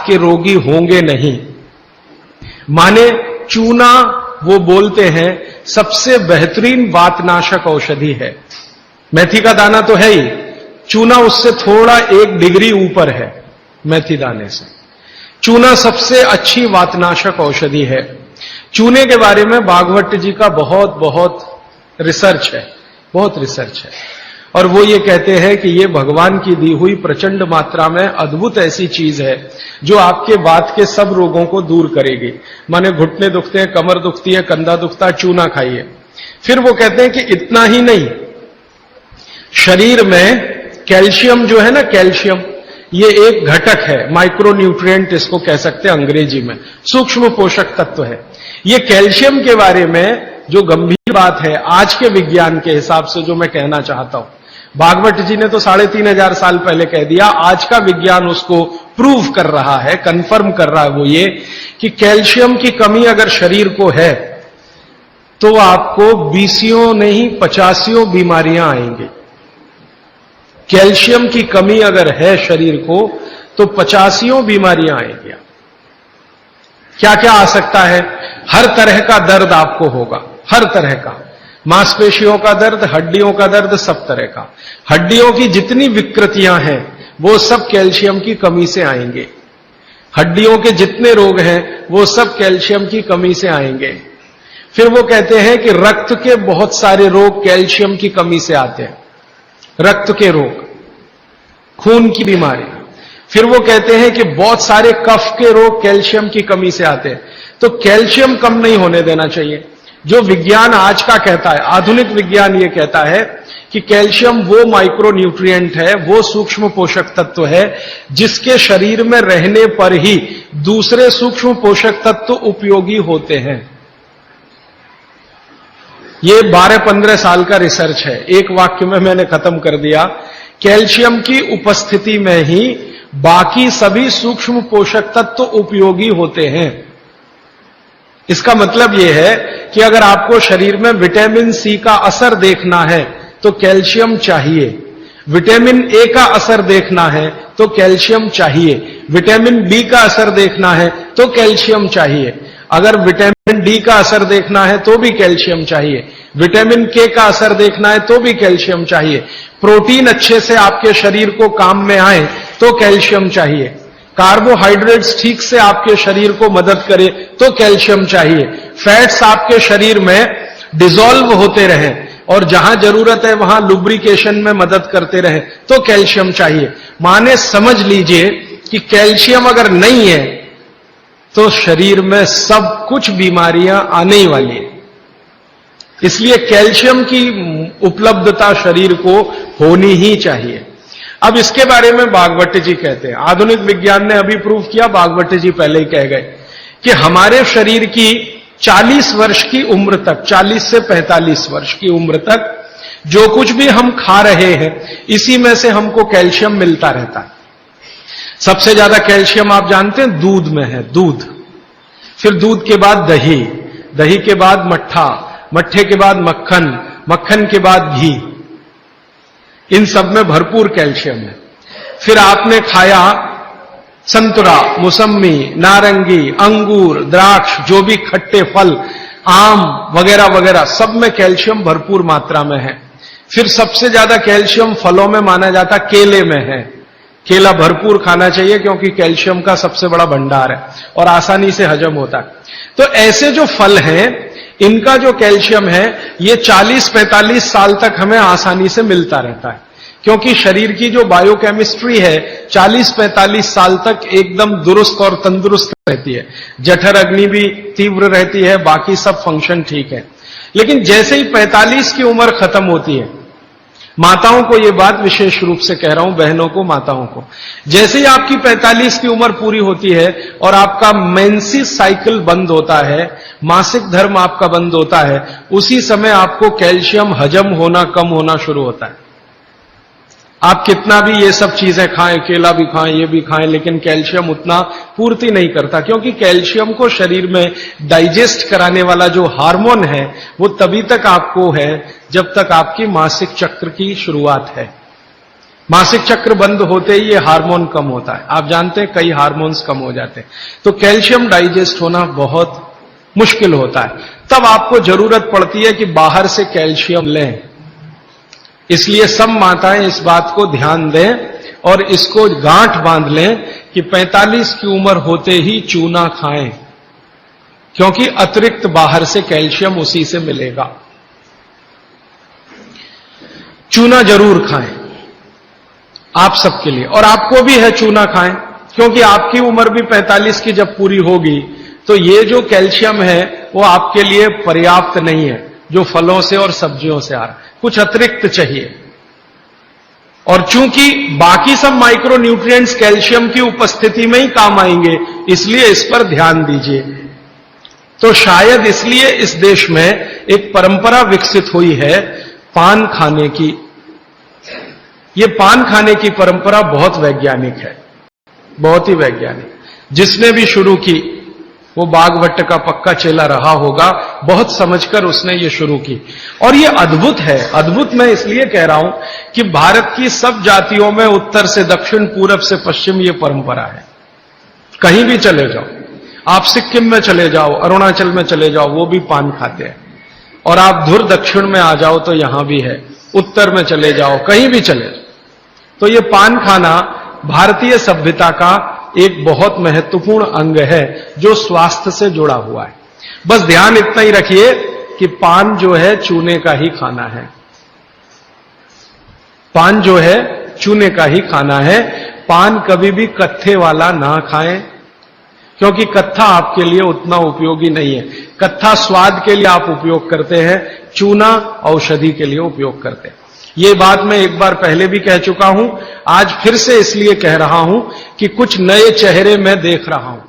के रोगी होंगे नहीं। माने चूना वो बोलते हैं सबसे बेहतरीन वातनाशक औषधि है। मेथी का दाना तो है ही, चूना उससे थोड़ा 1 डिग्री ऊपर है। मेथी दाने से चूना सबसे अच्छी वातनाशक औषधि है। चूने के बारे में भागवत जी का बहुत रिसर्च है, बहुत रिसर्च है। और वो ये कहते हैं कि ये भगवान की दी हुई प्रचंड मात्रा में अद्भुत ऐसी चीज है जो आपके बात के सब रोगों को दूर करेगी। माने घुटने दुखते हैं, कमर दुखती है, कंधा दुखता है, चूना खाइए। फिर वो कहते हैं कि इतना ही नहीं, शरीर में कैल्शियम जो है ना, कैल्शियम ये एक घटक है, माइक्रो न्यूट्रिएंट इसको कह सकते हैं अंग्रेजी में, सूक्ष्म पोषक तत्व है। ये कैल्शियम के बारे में जो गंभीर बात है आज के विज्ञान के हिसाब से जो मैं कहना चाहता हूं, भागवत जी ने तो 3500 साल पहले कह दिया, आज का विज्ञान उसको प्रूव कर रहा है, कंफर्म कर रहा है। वो ये कि कैल्शियम की कमी अगर शरीर को है तो आपको 20 नहीं 50 बीमारियां आएंगी। कैल्शियम की कमी अगर है शरीर को तो 50 बीमारियां आएंगी। क्या क्या आ सकता है? हर तरह का दर्द आपको होगा, हर तरह का, मांसपेशियों का दर्द, हड्डियों का दर्द, सब तरह का। हड्डियों की जितनी विकृतियां हैं वो सब कैल्शियम की कमी से आएंगे। हड्डियों के जितने रोग हैं वो सब कैल्शियम की कमी से आएंगे। फिर वो कहते हैं कि रक्त के बहुत सारे रोग कैल्शियम की कमी से आते हैं, रक्त के रोग, खून की बीमारी। फिर वो कहते हैं कि बहुत सारे कफ के रोग कैल्शियम की कमी से आते हैं। तो कैल्शियम कम नहीं होने देना चाहिए। जो विज्ञान आज का कहता है, आधुनिक विज्ञान ये कहता है कि कैल्शियम वो माइक्रो न्यूट्रिएंट है, वो सूक्ष्म पोषक तत्व है जिसके शरीर में रहने पर ही दूसरे सूक्ष्म पोषक तत्व उपयोगी होते हैं। ये 12-15 साल का रिसर्च है, एक वाक्य में मैंने खत्म कर दिया। कैल्शियम की उपस्थिति में ही बाकी सभी सूक्ष्म पोषक तत्व उपयोगी होते हैं। इसका मतलब यह है कि अगर आपको शरीर में विटामिन सी का असर देखना है तो कैल्शियम चाहिए, विटामिन ए का असर देखना है तो कैल्शियम चाहिए, विटामिन बी का असर देखना है तो कैल्शियम चाहिए, अगर विटामिन डी का असर देखना है तो भी कैल्शियम चाहिए, विटामिन के का असर देखना है तो भी कैल्शियम चाहिए, प्रोटीन अच्छे से आपके शरीर को काम में आए तो कैल्शियम चाहिए, कार्बोहाइड्रेट्स ठीक से आपके शरीर को मदद करे तो कैल्शियम चाहिए, फैट्स आपके शरीर में डिसॉल्व होते रहें और जहां जरूरत है वहां लुब्रिकेशन में मदद करते रहें तो कैल्शियम चाहिए। माने समझ लीजिए कि कैल्शियम अगर नहीं है तो शरीर में सब कुछ बीमारियां आने ही वाली है। इसलिए कैल्शियम की उपलब्धता शरीर को होनी ही चाहिए। अब इसके बारे में भागवत जी कहते हैं, आधुनिक विज्ञान ने अभी प्रूव किया, भागवत जी पहले ही कह गए कि हमारे शरीर की 40 वर्ष की उम्र तक, 40 से 45 वर्ष की उम्र तक जो कुछ भी हम खा रहे हैं इसी में से हमको कैल्शियम मिलता रहता है। सबसे ज्यादा कैल्शियम आप जानते हैं दूध में है, दूध, फिर दूध के बाद दही, दही के बाद मट्ठा, मट्ठे के बाद मक्खन, मक्खन के बाद घी, इन सब में भरपूर कैल्शियम है। फिर आपने खाया संतरा, मौसम्मी, नारंगी, अंगूर, द्राक्ष, जो भी खट्टे फल, आम वगैरह वगैरह, सब में कैल्शियम भरपूर मात्रा में है। फिर सबसे ज्यादा कैल्शियम फलों में माना जाता केले में है। केला भरपूर खाना चाहिए क्योंकि कैल्शियम का सबसे बड़ा भंडार है और आसानी से हजम होता है। तो ऐसे जो फल हैं इनका जो कैल्शियम है ये 40-45 साल तक हमें आसानी से मिलता रहता है, क्योंकि शरीर की जो बायोकेमिस्ट्री है 40-45 साल तक एकदम दुरुस्त और तंदुरुस्त रहती है। जठर अग्नि भी तीव्र रहती है, बाकी सब फंक्शन ठीक है। लेकिन जैसे ही 45 की उम्र खत्म होती है, माताओं को यह बात विशेष रूप से कह रहा हूं, बहनों को, माताओं को, जैसे ही आपकी 45 की उम्र पूरी होती है और आपका मेंसेस साइकिल बंद होता है, मासिक धर्म आपका बंद होता है, उसी समय आपको कैल्शियम हजम होना कम होना शुरू होता है। आप कितना भी ये सब चीजें खाएं, केला भी खाएं, ये भी खाएं, लेकिन कैल्शियम उतना पूर्ति नहीं करता, क्योंकि कैल्शियम को शरीर में डाइजेस्ट कराने वाला जो हार्मोन है वो तभी तक आपको है जब तक आपकी मासिक चक्र की शुरुआत है। मासिक चक्र बंद होते ही ये हार्मोन कम होता है। आप जानते हैं कई हार्मोन्स कम हो जाते हैं, तो कैल्शियम डाइजेस्ट होना बहुत मुश्किल होता है। तब आपको जरूरत पड़ती है कि बाहर से कैल्शियम लें। इसलिए सब माताएं इस बात को ध्यान दें और इसको गांठ बांध लें कि 45 की उम्र होते ही चूना खाएं, क्योंकि अतिरिक्त बाहर से कैल्शियम उसी से मिलेगा। चूना जरूर खाएं आप सबके लिए, और आपको भी है चूना खाएं, क्योंकि आपकी उम्र भी 45 की जब पूरी होगी तो ये जो कैल्शियम है वो आपके लिए पर्याप्त नहीं है जो फलों से और सब्जियों से आ रहा है, कुछ अतिरिक्त चाहिए। और चूंकि बाकी सब माइक्रो न्यूट्रिएंट्स कैल्शियम की उपस्थिति में ही काम आएंगे, इसलिए इस पर ध्यान दीजिए। तो शायद इसलिए इस देश में एक परंपरा विकसित हुई है पान खाने की। ये पान खाने की परंपरा बहुत वैज्ञानिक है, बहुत ही वैज्ञानिक। जिसने भी शुरू की वो बागभट्ट का पक्का चेला रहा होगा, बहुत समझकर उसने ये शुरू की। और ये अद्भुत है। अद्भुत मैं इसलिए कह रहा हूं कि भारत की सब जातियों में उत्तर से दक्षिण, पूरब से पश्चिम ये परंपरा है। कहीं भी चले जाओ, आप सिक्किम में चले जाओ, अरुणाचल में चले जाओ, वो भी पान खाते हैं। और आप धुर दक्षिण में आ जाओ तो यहां भी है, उत्तर में चले जाओ, कहीं भी चले जाओ, तो ये पान खाना भारतीय सभ्यता का एक बहुत महत्वपूर्ण अंग है जो स्वास्थ्य से जुड़ा हुआ है। बस ध्यान इतना ही रखिए कि पान जो है चूने का ही खाना है। पान जो है चूने का ही खाना है। पान कभी भी कत्थे वाला ना खाएं, क्योंकि कत्था आपके लिए उतना उपयोगी नहीं है। कत्था स्वाद के लिए आप उपयोग करते हैं, चूना औषधि के लिए उपयोग करते हैं। ये बात मैं एक बार पहले भी कह चुका हूं, आज फिर से इसलिए कह रहा हूं कि कुछ नए चेहरे मैं देख रहा हूं।